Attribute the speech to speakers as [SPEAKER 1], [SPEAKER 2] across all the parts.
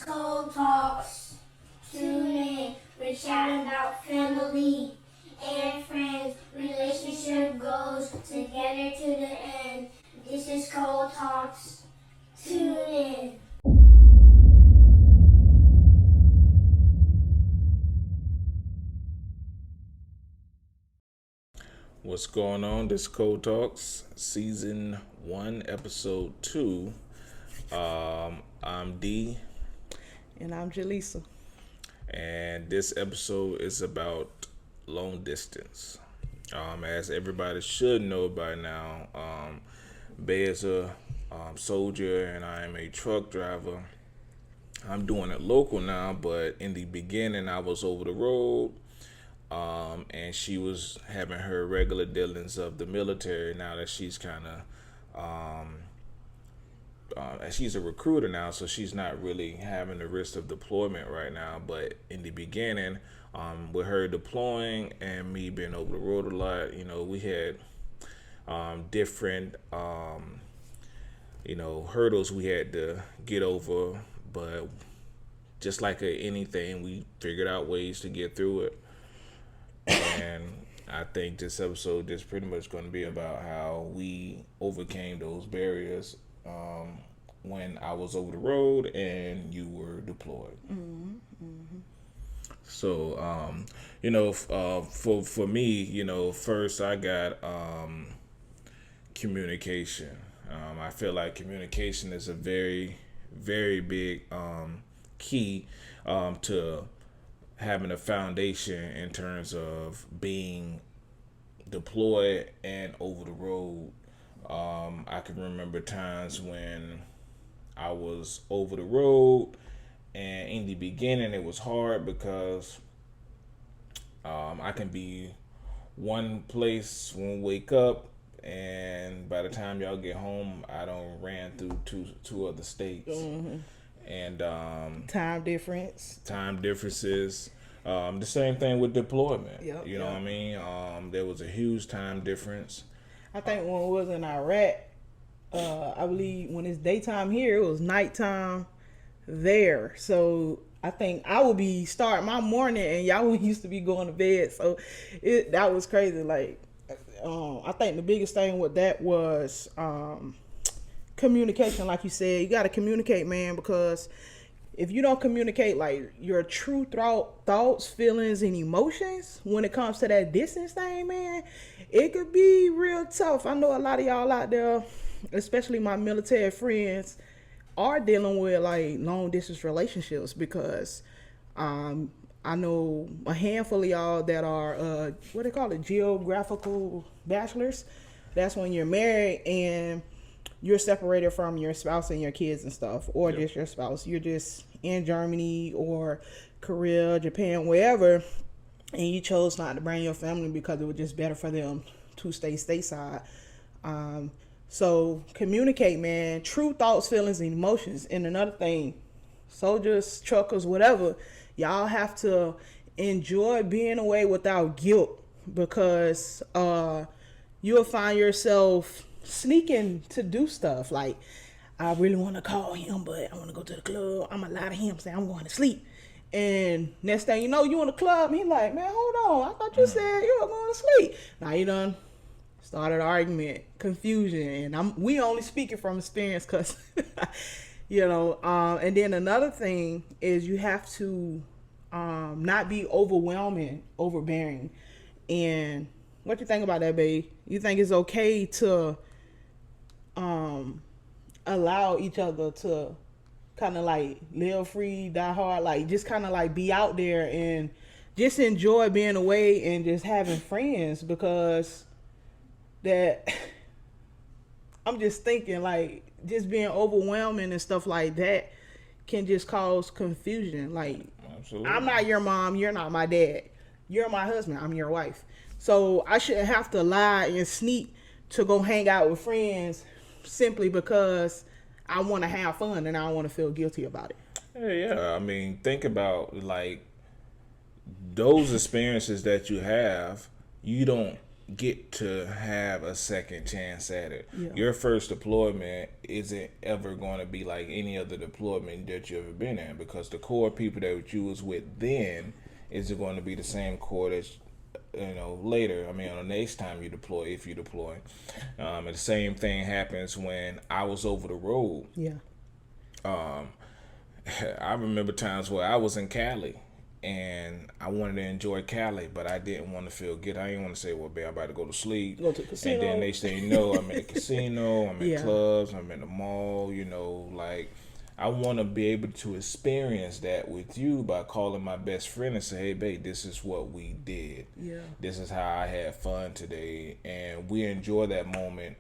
[SPEAKER 1] Cold Talks. Tune in. We're chatting about family and friends. Relationship goes together to the end. This is Cold Talks. Tune in.
[SPEAKER 2] What's going on? This Code Talks, Season 1, Episode 2. I'm D,
[SPEAKER 3] And I'm Jaleesa.
[SPEAKER 2] and this episode is about long distance. As everybody should know by now, Bay is a soldier and I am a truck driver. I'm doing it local now, but in the beginning, I was over the road. And she was having her regular dealings of the military now that she's kind of she's a recruiter now, so she's not really having the risk of deployment right now. But in the beginning, with her deploying and me being over the road a lot, we had different hurdles we had to get over. But just like anything, we figured out ways to get through it. And I think this episode is pretty much going to be about how we overcame those barriers when I was over the road and you were deployed. So, for me, first I got communication. I feel like communication is a very, very big key to having a foundation in terms of being deployed and over the road. I can remember times when I was over the road, and in the beginning it was hard because I can be one place when we wake up, and by the time y'all get home, I done ran through two other states. And
[SPEAKER 3] Time difference.
[SPEAKER 2] time differences. The same thing with deployment.
[SPEAKER 3] Yep,
[SPEAKER 2] You know what I mean? There was a huge time difference.
[SPEAKER 3] I think when we was in Iraq, I believe when it's daytime here, it was nighttime there. So I think I would be starting my morning and y'all would used to be going to bed. So that was crazy. Like, I think the biggest thing with that was communication. Like you said, you got to communicate, man, because if you don't communicate like your true thoughts, feelings, and emotions when it comes to that distance thing, man, it could be real tough. I know a lot of y'all out there, especially my military friends, are dealing with like long distance relationships because I know a handful of y'all that are what they call it, geographical bachelors. That's when you're married and you're separated from your spouse and your kids and stuff, or
[SPEAKER 2] Yep.
[SPEAKER 3] just your spouse. You're just in Germany or Korea, Japan, wherever, and you chose not to bring your family because it was just better for them to stay stateside. So communicate, man. True thoughts, feelings, and emotions. And another thing, soldiers, truckers, whatever, y'all have to enjoy being away without guilt because you'll find yourself sneaking to do stuff like, I really want to call him, but I want to go to the club. I'm going to lie to him, say I'm going to sleep. And next thing you know, you in the club, and he like, man, hold on. I thought you said you were going to sleep. Now you done started an argument, confusion, and we only speaking from experience because, and then another thing is you have to not be overbearing. And what you think about that, babe? You think it's okay to allow each other to kind of like live free, die hard, like just kind of like be out there and just enjoy being away and just having friends? Because that I'm just thinking like just being overwhelming and stuff like that can just cause confusion. Like,
[SPEAKER 2] Absolutely.
[SPEAKER 3] I'm not your mom, you're not my dad, you're my husband, I'm your wife. So I shouldn't have to lie and sneak to go hang out with friends simply because I want to have fun and I don't want to feel guilty about it.
[SPEAKER 2] Yeah. I mean, think about like those experiences that you have. You don't get to have a second chance at it.
[SPEAKER 3] Yeah.
[SPEAKER 2] Your first deployment isn't ever going to be like any other deployment that you ever been in, because the core people that you was with then isn't going to be the same core that later. I mean, on the next time you deploy, if you deploy. And the same thing happens when I was over the road.
[SPEAKER 3] Yeah.
[SPEAKER 2] I remember times where I was in Cali and I wanted to enjoy Cali, but I didn't want to feel good. I didn't want to say, well, babe, I'm about to go to sleep.
[SPEAKER 3] Go to the casino.
[SPEAKER 2] And then they say, no, I'm in the casino, I'm in
[SPEAKER 3] Yeah.
[SPEAKER 2] clubs, I'm in the mall, like I want to be able to experience that with you by calling my best friend and say, hey, babe, this is what we did.
[SPEAKER 3] Yeah.
[SPEAKER 2] This is how I had fun today. And we enjoy that moment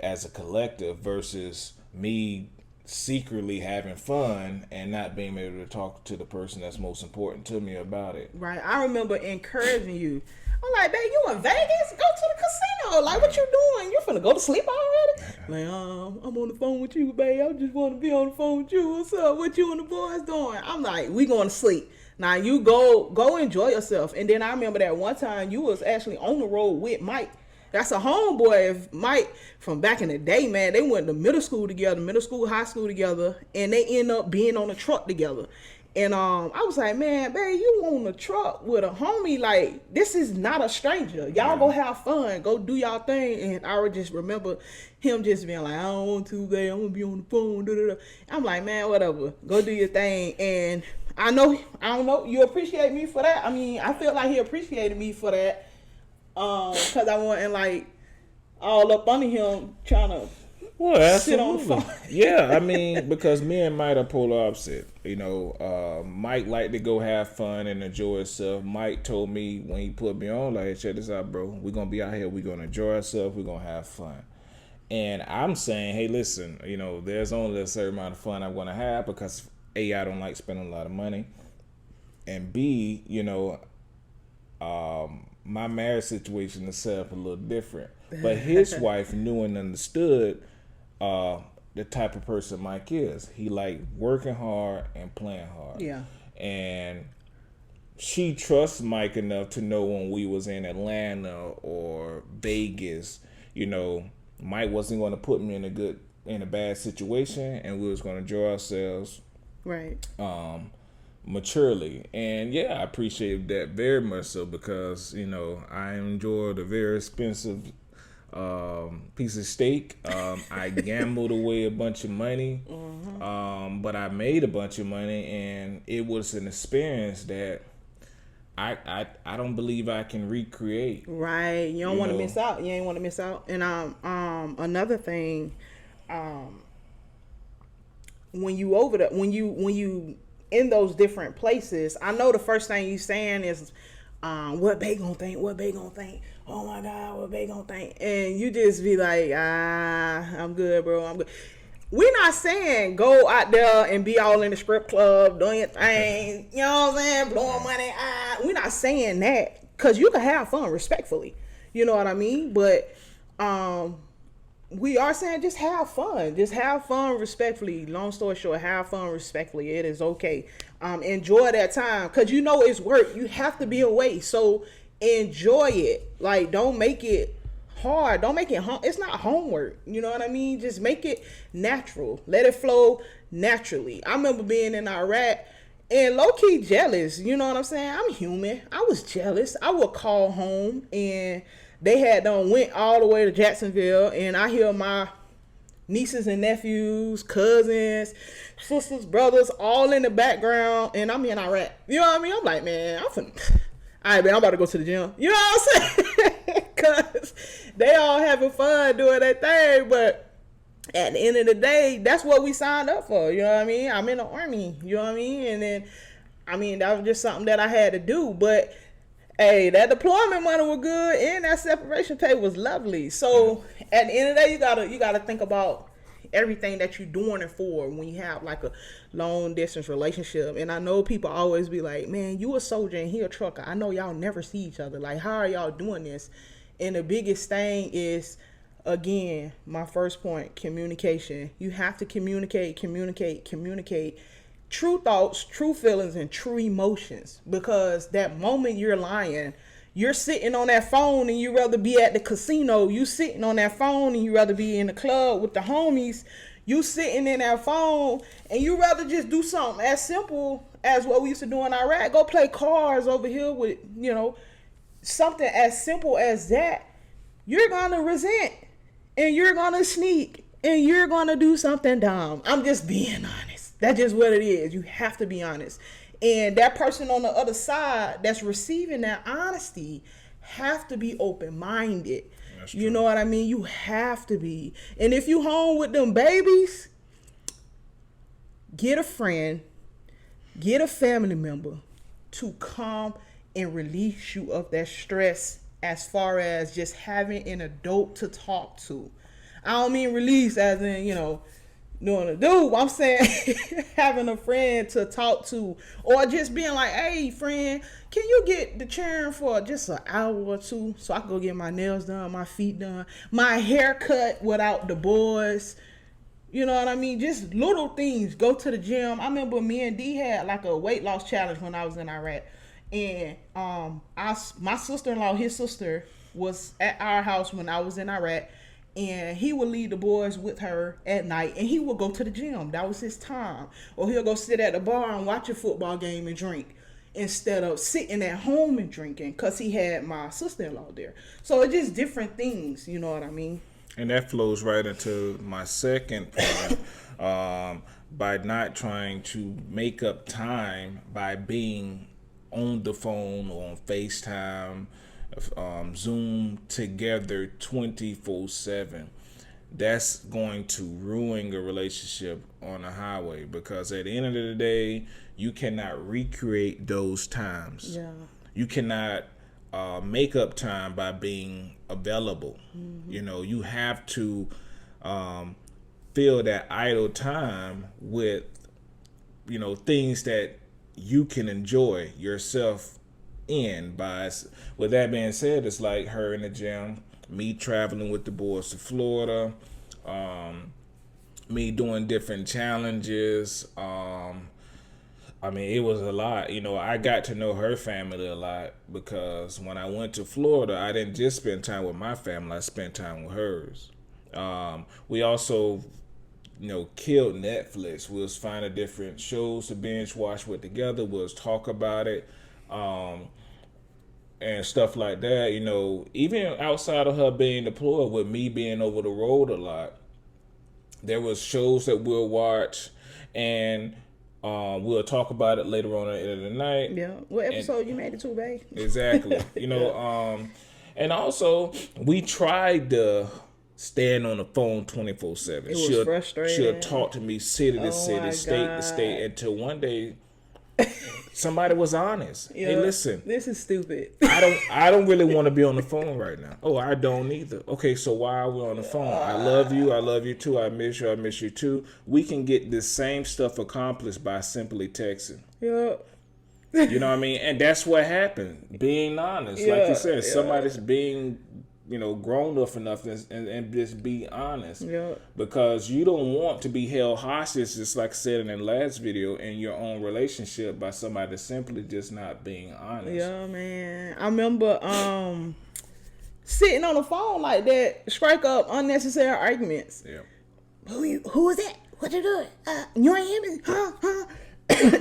[SPEAKER 2] as a collective versus me secretly having fun and not being able to talk to the person that's most important to me about it.
[SPEAKER 3] Right. I remember encouraging you. I'm like, babe, you in Vegas? Go to the casino. Like, what you doing? You finna go to sleep already? Like, I'm on the phone with you, babe. I just want to be on the phone with you. What's up? What you and the boys doing? I'm like, we going to sleep. Now, you go enjoy yourself. And then I remember that one time you was actually on the road with Mike. That's a homeboy of Mike from back in the day, man. They went to middle school together, high school together, and they end up being on a truck together. And I was like, man, babe, you on the truck with a homie, like, this is not a stranger. Y'all go have fun, go do y'all thing. And I would just remember him just being like, I don't want to, babe, I'm gonna be on the phone. Da, da, da. I'm like, man, whatever, go do your thing. And I don't know, you appreciate me for that. I mean, I feel like he appreciated me for that. Cause I wasn't like all up under him trying to sit on the phone.
[SPEAKER 2] Yeah, I mean, because me and Mike are polar opposite. Mike liked to go have fun and enjoy himself. Mike told me when he put me on, like, hey, check this out, bro. We're gonna be out here. We're gonna enjoy ourselves. We're gonna have fun. And I'm saying, hey, listen, there's only a certain amount of fun I'm gonna have because A, I don't like spending a lot of money, and B, my marriage situation is set up a little different. But his wife knew and understood the type of person Mike is. He liked working hard and playing hard.
[SPEAKER 3] Yeah.
[SPEAKER 2] And she trusts Mike enough to know when we was in Atlanta or Vegas, Mike wasn't going to put me in a bad situation, and we was going to enjoy ourselves.
[SPEAKER 3] Right.
[SPEAKER 2] Maturely. And yeah, I appreciate that very much so because I enjoyed a very expensive piece of steak. I gambled away a bunch of money, but I made a bunch of money, and it was an experience that I don't believe I can recreate.
[SPEAKER 3] Right. You don't want to miss out. You ain't want to miss out. And another thing, when you in those different places, I know the first thing you saying is, what they gonna think? What they gonna think? Oh my God, what they gonna think? And you just be like, I'm good, bro. I'm good. We're not saying go out there and be all in the strip club doing your thing. You know what I'm saying? Blowing money. We're not saying that, because you can have fun respectfully. You know what I mean? But we are saying just have fun. Just have fun respectfully. Long story short, have fun respectfully. It is okay. Enjoy that time, because it's work. You have to be away. So enjoy it. Like, don't make it hard. Don't make it it's not homework. You know what I mean? Just make it natural. Let it flow naturally. I remember being in Iraq and low-key jealous. You know what I'm saying? I'm human. I was jealous. I would call home and they had went all the way to Jacksonville, and I hear my nieces and nephews, cousins, sisters, brothers, all in the background, and I'm in Iraq. You know what I mean? I'm like, man, all right, man, I'm about to go to the gym. You know what I'm saying? Because they all having fun doing that thing, but at the end of the day, that's what we signed up for. You know what I mean? I'm in the Army. You know what I mean? And then, that was just something that I had to do, but hey, that deployment money was good, and that separation pay was lovely. So at the end of the day, you gotta think about everything that you're doing it for when you have like a long distance relationship. And I know people always be like, man, you a soldier and he a trucker. I know y'all never see each other. Like, how are y'all doing this? And the biggest thing is, again, my first point, communication. You have to communicate. True thoughts, true feelings, and true emotions, because that moment you're lying, You're sitting on that phone and you rather be at the casino. You sitting on that phone and you rather be in the club with the homies. You sitting in that phone and you rather just do something as simple as what we used to do in Iraq. Go play cards over here with, something as simple as that. You're gonna resent and you're gonna sneak and you're gonna do something dumb. I'm just being honest. That's just what it is. You have to be honest. And that person on the other side that's receiving that honesty have to be open-minded. You know what I mean? You have to be. And if you home with them babies, get a friend, get a family member to come and release you of that stress as far as just having an adult to talk to. I don't mean release as in, doing a do. I'm saying having a friend to talk to, or just being like, hey friend, can you get the chair for just an hour or two so I can go get my nails done, my feet done, my hair cut without the boys. You know what I mean? Just little things. Go to the gym. I remember me and D had like a weight loss challenge when I was in Iraq. And my sister-in-law, his sister, was at our house when I was in Iraq. And he would leave the boys with her at night, and he would go to the gym. That was his time. Or he'll go sit at the bar and watch a football game and drink instead of sitting at home and drinking, because he had my sister-in-law there. So it's just different things, you know what I mean?
[SPEAKER 2] And that flows right into my second point. By not trying to make up time by being on the phone or on FaceTime, Zoom together 24/7. That's going to ruin a relationship on the highway, because at the end of the day, you cannot recreate those times.
[SPEAKER 3] Yeah.
[SPEAKER 2] You cannot make up time by being available. Mm-hmm. You have to fill that idle time with things that you can enjoy yourself in. With that being said, it's like her in the gym, me traveling with the boys to Florida, me doing different challenges. It was a lot. I got to know her family a lot, because when I went to Florida, I didn't just spend time with my family, I spent time with hers. We also killed Netflix. We was finding different shows to binge watch with together. We'll talk about it. And stuff like that, even outside of her being deployed, with me being over the road a lot, there was shows that we'll watch, and we'll talk about it later on at the end of the night.
[SPEAKER 3] Yeah. What episode you made it to, babe?
[SPEAKER 2] Exactly. And also we tried to stand on the phone 24/7.
[SPEAKER 3] It was frustrating.
[SPEAKER 2] She'll talk to me city to city, state to state, until one day somebody was honest.
[SPEAKER 3] Yeah,
[SPEAKER 2] hey, listen,
[SPEAKER 3] this is stupid.
[SPEAKER 2] I don't really want to be on the phone right now. Oh, I don't either. Okay, so why are we on the phone? I love you too. I miss you too. We can get this same stuff accomplished by simply texting.
[SPEAKER 3] Yeah.
[SPEAKER 2] You know what I mean? And that's what happened. Being honest, like you said, somebody's being grown up enough and just be honest.
[SPEAKER 3] Yeah.
[SPEAKER 2] Because you don't want to be held hostage, just like I said in the last video, in your own relationship by somebody simply just not being honest.
[SPEAKER 3] Yeah, man. I remember sitting on the phone like that, strike up unnecessary arguments.
[SPEAKER 2] Yeah.
[SPEAKER 3] Who is that? What you doing? You ain't hear me? Huh?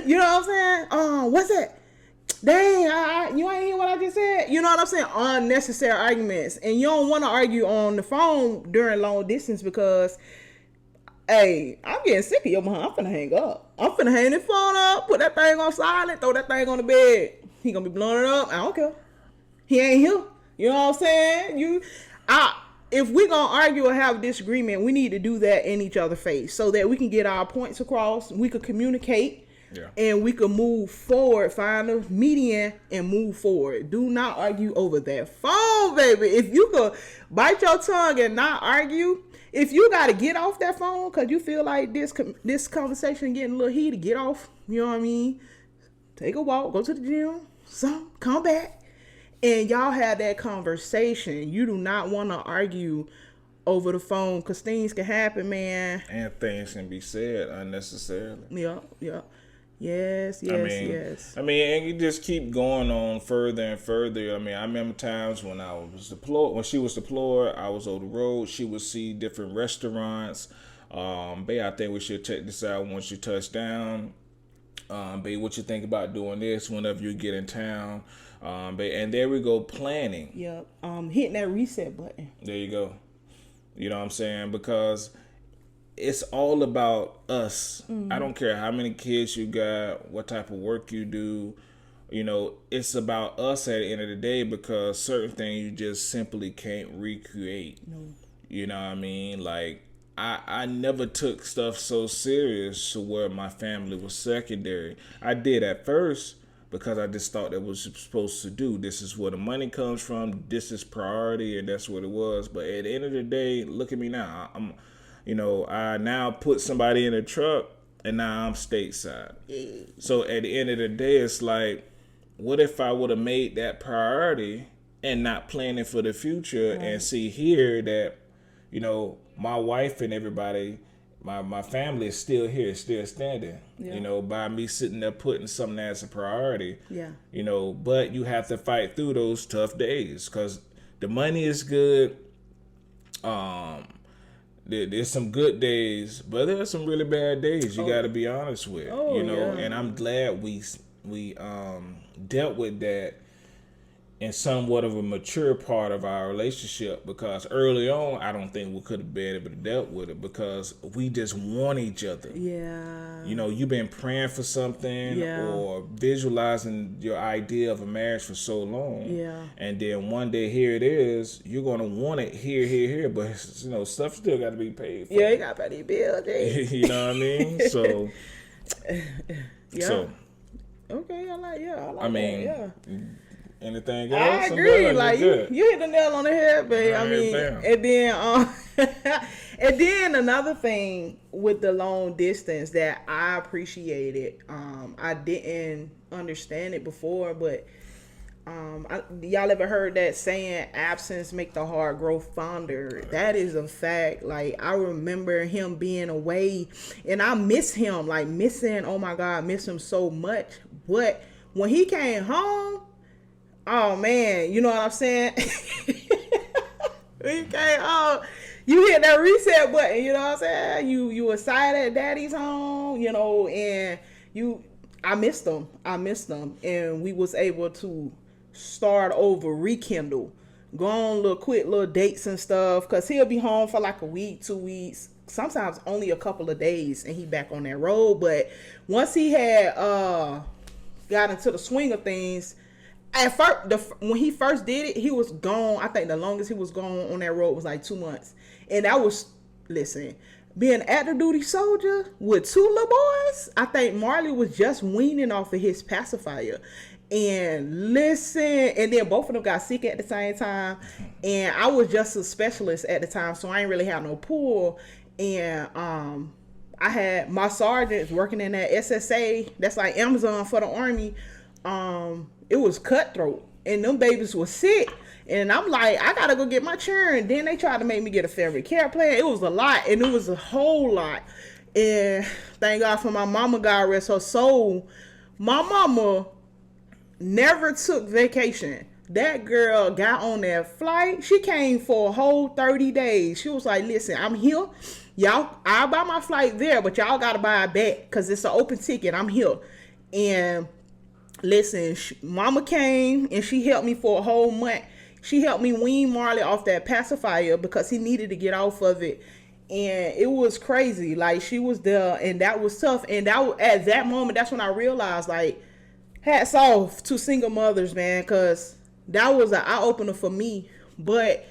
[SPEAKER 3] You know what I'm saying? What's that? Dang, you ain't hear what I just said? You know what I'm saying? Unnecessary arguments. And you don't want to argue on the phone during long distance, because, hey, I'm getting sick of your behind. I'm finna hang up. I'm finna hang this phone up, put that thing on silent, throw that thing on the bed. He gonna be blowing it up. I don't care. He ain't here. You know what I'm saying? If we gonna argue or have a disagreement, we need to do that in each other's face, so that we can get our points across. We could communicate. Yeah. And we can move forward, find a median and move forward. Do not argue over that phone, baby. If you could bite your tongue and not argue, if you got to get off that phone because you feel like this conversation getting a little heated, get off. You know what I mean? Take a walk, go to the gym, come back, and y'all have that conversation. You do not want to argue over the phone, because things can happen, man.
[SPEAKER 2] And things can be said unnecessarily.
[SPEAKER 3] Yeah. Yes, yes.
[SPEAKER 2] I mean, and you just keep going on further and further. I mean, I remember times when I was deployed, when she was deployed, I was on the road. She would see different restaurants. Babe, I think we should check this out once you touch down. Babe, what you think about doing this whenever you get in town? Babe, and there we go, planning.
[SPEAKER 3] Yep. Hitting that reset button.
[SPEAKER 2] There you go. You know what I'm saying? Because it's all about us. I don't care how many kids you got, what type of work you do. You know, it's about us at the end of the day, because certain things you just simply can't recreate.
[SPEAKER 3] No.
[SPEAKER 2] You know what I mean? Like, I never took stuff so serious to where my family was secondary. I did at first because I just thought that was supposed to do. This is where the money comes from. This is priority, and that's what it was. But at the end of the day, look at me now. I now put somebody in a truck, and now I'm stateside. So at the end of the day, it's like, what if I would have made that priority and not planning for the future, and see here that, you know, my wife and everybody, my family is still here, still standing.
[SPEAKER 3] Yeah.
[SPEAKER 2] You know, by me sitting there putting something as a priority.
[SPEAKER 3] Yeah.
[SPEAKER 2] You know, but you have to fight through those tough days, because the money is good. There's some good days, but there's some really bad days. You got to be honest with. You know, and I'm glad we dealt with that in somewhat of a mature part of our relationship, because early on, I don't think we could have been able to dealt with it, because we just want each other.
[SPEAKER 3] Yeah.
[SPEAKER 2] You know, you've been praying for something or visualizing your idea of a marriage for so long.
[SPEAKER 3] Yeah.
[SPEAKER 2] And then one day, here it is. You're going to want it here. But, you know, stuff still got to be paid for.
[SPEAKER 3] Yeah, you got to pay the bill, Jay.
[SPEAKER 2] You know what I mean? So,
[SPEAKER 3] Yeah.
[SPEAKER 2] so
[SPEAKER 3] Okay, I like
[SPEAKER 2] I mean,
[SPEAKER 3] that, yeah.
[SPEAKER 2] anything else?
[SPEAKER 3] I
[SPEAKER 2] I'm
[SPEAKER 3] agree.
[SPEAKER 2] good,
[SPEAKER 3] Like
[SPEAKER 2] I'm good.
[SPEAKER 3] you hit the nail on the head, babe. I
[SPEAKER 2] Right,
[SPEAKER 3] mean,
[SPEAKER 2] bam.
[SPEAKER 3] and then and then another thing with the long distance that I appreciated. I didn't understand it before, but y'all ever heard that saying, absence make the heart grow fonder? That is a fact. Like, I remember him being away, and I miss him, like missing, oh my God, miss him so much. But when he came home, oh man, you know what I'm saying? When he came home, you hit that reset button, you know what I'm saying? You excited at daddy's home, you know, and I missed them, and we was able to start over, rekindle, go on little quick little dates and stuff, because he'll be home for like a week, 2 weeks, sometimes only a couple of days, and he back on that road. But once he had got into the swing of things, at first, when he first did it, he was gone. I think the longest he was gone on that road was like 2 months, and that was, listen, being an active duty soldier with 2 little boys. I think Marley was just weaning off of his pacifier. And listen, and then both of them got sick at the same time, and I was just a specialist at the time, so I ain't really have no pull. And I had my sergeants working in that SSA, that's like Amazon for the Army. It was cutthroat, and them babies was sick, and I'm like, I gotta go get my children. Then they tried to make me get a family care plan. It was a lot, and it was a whole lot. And thank God for my mama, God rest her soul. My mama never took vacation. That girl got on that flight. She came for a whole 30 days. She was like, listen, I'm here. Y'all, I'll buy my flight there, but y'all got to buy it back because it's an open ticket. I'm here. And listen, mama came and she helped me for a whole month. She helped me wean Marley off that pacifier because he needed to get off of it. And it was crazy. Like, she was there, and that was tough. And that at that moment, that's when I realized, like, hats off to single mothers, man, because that was an eye-opener for me. But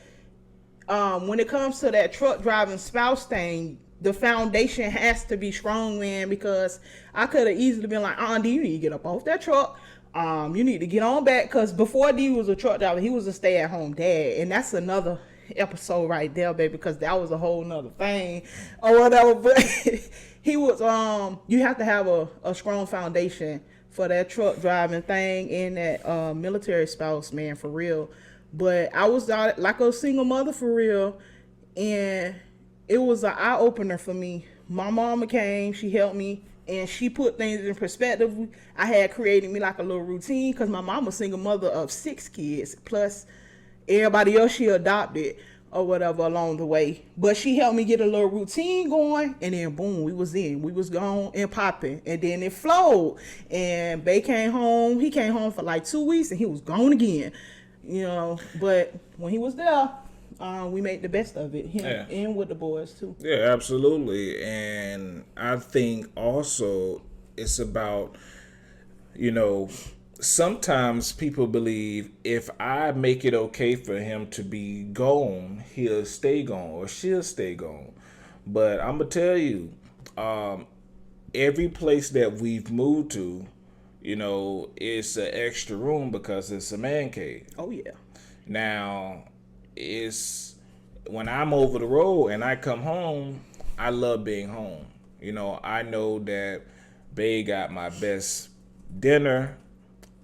[SPEAKER 3] when it comes to that truck driving spouse thing, the foundation has to be strong, man, because I could have easily been like, D, you need to get up off that truck. You need to get on back, because before D was a truck driver, he was a stay-at-home dad, and that's another episode right there, baby, because that was a whole nother thing or whatever. But he was, you have to have a strong foundation for that truck driving thing and that military spouse, man, for real. But I was like a single mother for real, and it was an eye-opener for me. My mama came, she helped me, and she put things in perspective. I had created me like a little routine because my mom was single mother of 6 kids plus everybody else she adopted or whatever along the way. But she helped me get a little routine going, and then boom, we was gone and popping, and then it flowed. And Bay came home. He came home for like 2 weeks, and he was gone again. You know, but when he was there, we made the best of it. Him and with the boys too.
[SPEAKER 2] Yeah, absolutely. And I think also it's about, you know, sometimes people believe if I make it okay for him to be gone, he'll stay gone or she'll stay gone. But I'm going to tell you, every place that we've moved to, you know, it's an extra room because it's a man cave.
[SPEAKER 3] Oh, yeah.
[SPEAKER 2] Now, it's when I'm over the road and I come home, I love being home. You know, I know that Bae got my best dinner,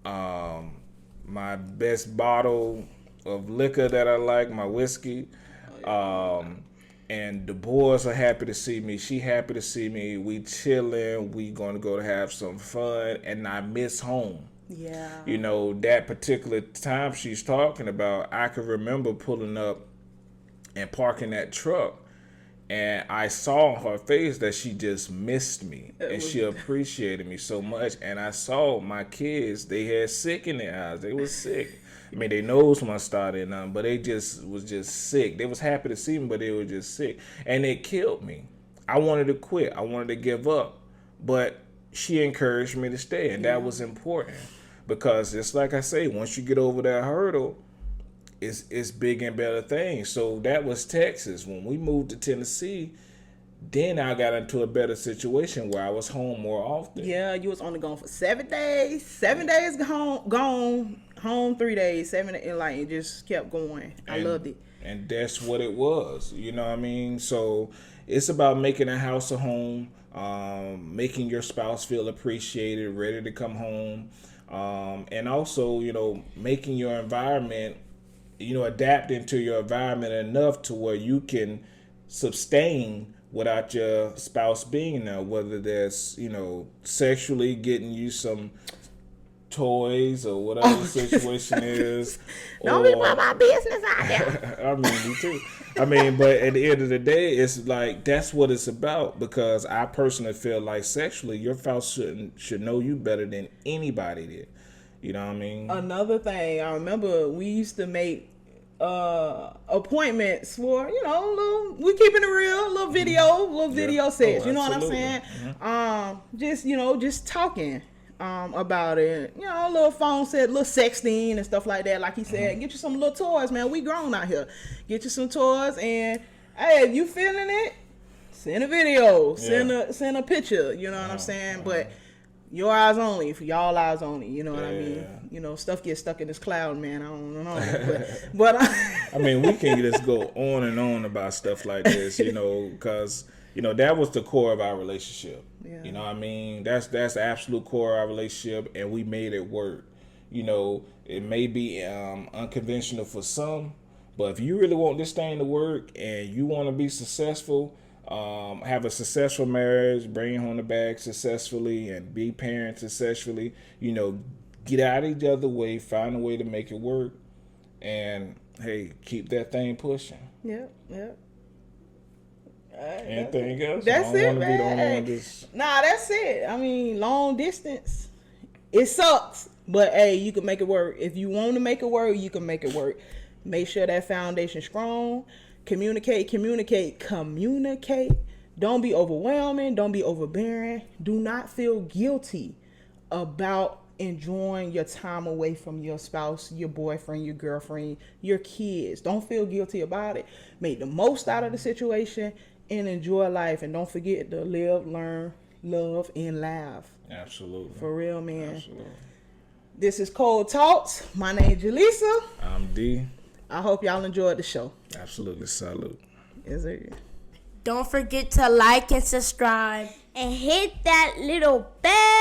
[SPEAKER 2] my best bottle of liquor that I like, my whiskey. And the boys are happy to see me. She happy to see me. We chilling. We gonna go to have some fun. And I miss home.
[SPEAKER 3] Yeah.
[SPEAKER 2] You know, that particular time she's talking about, I can remember pulling up and parking that truck. And I saw on her face that she just missed me. And she appreciated me so much. And I saw my kids, they had sick in their eyes. They was sick. I mean, their nose wasn't started nothing, but they just was just sick. They was happy to see me, but they were just sick. And it killed me. I wanted to quit. I wanted to give up. But she encouraged me to stay. And that was important. Because it's like I say, once you get over that hurdle, it's big and better things. So that was Texas. When we moved to Tennessee, then I got into a better situation where I was home more often.
[SPEAKER 3] Yeah, you was only gone for 7 days. 7 days gone, home 3 days, 7, and like it just kept going. I loved it.
[SPEAKER 2] And that's what it was. You know what I mean? So it's about making a house a home, making your spouse feel appreciated, ready to come home. And also, you know, making your environment, you know, adapting to your environment enough to where you can sustain without your spouse being there, whether that's, you know, sexually getting you some toys or whatever the situation is.
[SPEAKER 3] Don't be about my business out there.
[SPEAKER 2] I mean, me too. I mean, but at the end of the day, it's like that's what it's about, because I personally feel like sexually, your spouse should know you better than anybody did. You know what I mean?
[SPEAKER 3] Another thing, I remember we used to make appointments for, you know, we keeping it real, little video sets. You know what I'm saying? Just, you know, just talking about it. You know, a little phone set, little sexting and stuff like that. Like he said, get you some little toys, man. We grown out here. Get you some toys, and hey, if you feeling it, send a video, send a picture. You know what I'm saying? But your eyes only, for y'all eyes only. You know what I mean? You know, stuff gets stuck in this cloud, man. I don't know. But
[SPEAKER 2] I mean, we can just go on and on about stuff like this, you know, because, you know, that was the core of our relationship. Yeah. You know what I mean? That's the absolute core of our relationship, and we made it work. You know, it may be unconventional for some, but if you really want this thing to work and you want to be successful, have a successful marriage, bring home the bag successfully, and be parents successfully, you know, get out of each other's way, find a way to make it work, and hey, keep that thing pushing.
[SPEAKER 3] Yep.
[SPEAKER 2] Anything else?
[SPEAKER 3] That's it, man. Nah, that's it. I mean, long distance, it sucks, but hey, you can make it work. If you want to make it work, you can make it work. Make sure that foundation's strong. Communicate. Don't be overwhelming. Don't be overbearing. Do not feel guilty about enjoying your time away from your spouse, your boyfriend, your girlfriend, your kids. Don't feel guilty about it. Make the most out of the situation and enjoy life. And don't forget to live, learn, love, and laugh.
[SPEAKER 2] Absolutely.
[SPEAKER 3] For real, man.
[SPEAKER 2] Absolutely.
[SPEAKER 3] This is Cold Talks. My name is Jaleesa.
[SPEAKER 2] I'm D.
[SPEAKER 3] I hope y'all enjoyed the show.
[SPEAKER 2] Absolutely. Salute.
[SPEAKER 3] Yes, sir.
[SPEAKER 1] Don't forget to like and subscribe. And hit that little bell.